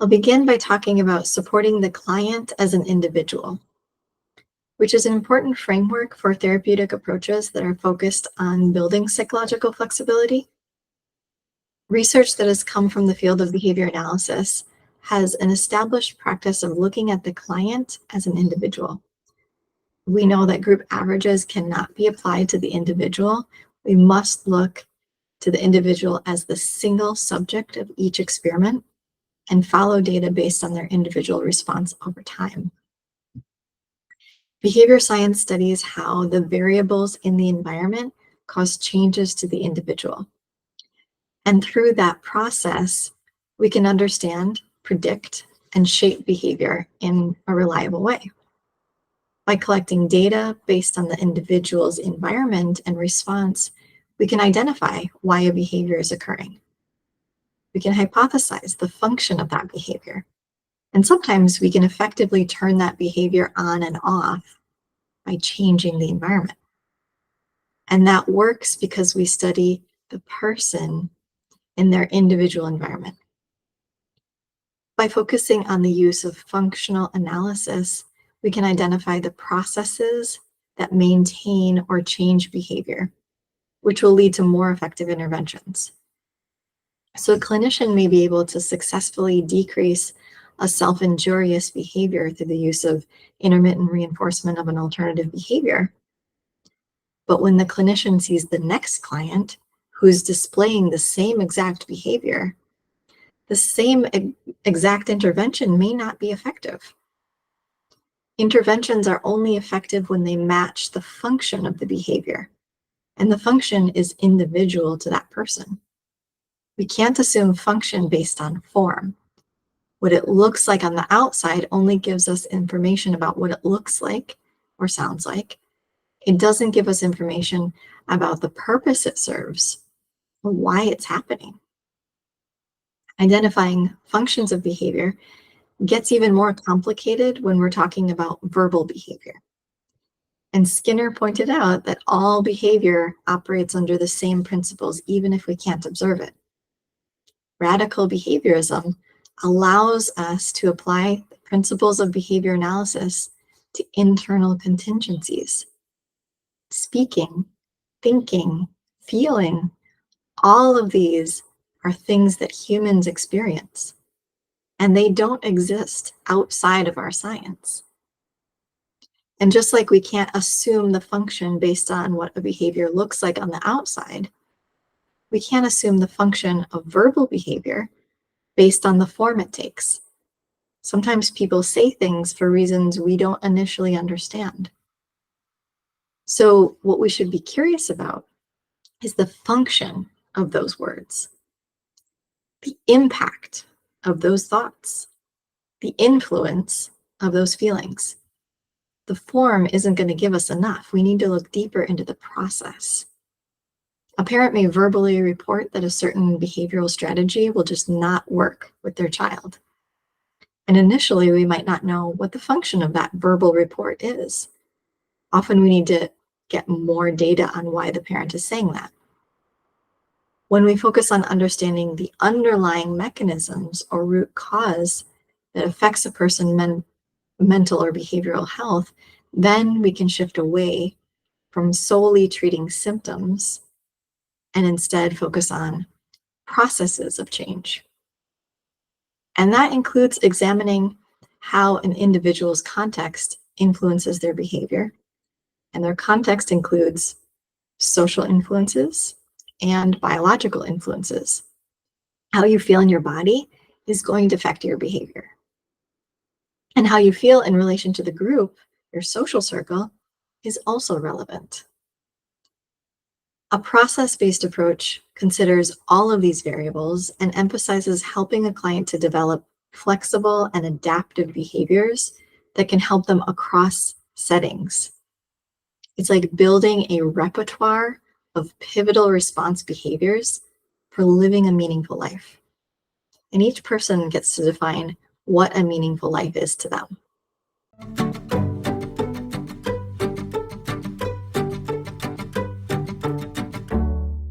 I'll begin by talking about supporting the client as an individual, which is an important framework for therapeutic approaches that are focused on building psychological flexibility. Research that has come from the field of behavior analysis has an established practice of looking at the client as an individual. We know that group averages cannot be applied to the individual. We must look to the individual as the single subject of each experiment and follow data based on their individual response over time. Behavior science studies how the variables in the environment cause changes to the individual. And through that process, we can understand, predict, and shape behavior in a reliable way. By collecting data based on the individual's environment and response, we can identify why a behavior is occurring. We can hypothesize the function of that behavior. And sometimes we can effectively turn that behavior on and off by changing the environment. And that works because we study the person in their individual environment. By focusing on the use of functional analysis, we can identify the processes that maintain or change behavior, which will lead to more effective interventions. So a clinician may be able to successfully decrease a self-injurious behavior through the use of intermittent reinforcement of an alternative behavior. But when the clinician sees the next client who's displaying the same exact behavior, the same exact intervention may not be effective. Interventions are only effective when they match the function of the behavior, and the function is individual to that person. We can't assume function based on form. What it looks like on the outside only gives us information about what it looks like or sounds like. It doesn't give us information about the purpose it serves or why it's happening. Identifying functions of behavior gets even more complicated when we're talking about verbal behavior. And Skinner pointed out that all behavior operates under the same principles, even if we can't observe it. Radical behaviorism allows us to apply the principles of behavior analysis to internal contingencies. Speaking, thinking, feeling, all of these are things that humans experience, and they don't exist outside of our science. And just like we can't assume the function based on what a behavior looks like on the outside, we can't assume the function of verbal behavior based on the form it takes. Sometimes people say things for reasons we don't initially understand. So what we should be curious about is the function of those words, the impact of those thoughts, the influence of those feelings. The form isn't going to give us enough. We need to look deeper into the process. A parent may verbally report that a certain behavioral strategy will just not work with their child. And initially, we might not know what the function of that verbal report is. Often we need to get more data on why the parent is saying that. When we focus on understanding the underlying mechanisms or root cause that affects a person's mental or behavioral health, then we can shift away from solely treating symptoms and instead focus on processes of change. And that includes examining how an individual's context influences their behavior. And their context includes social influences and biological influences. How you feel in your body is going to affect your behavior. And how you feel in relation to the group, your social circle, is also relevant. A process-based approach considers all of these variables and emphasizes helping a client to develop flexible and adaptive behaviors that can help them across settings. It's like building a repertoire of pivotal response behaviors for living a meaningful life. And each person gets to define what a meaningful life is to them.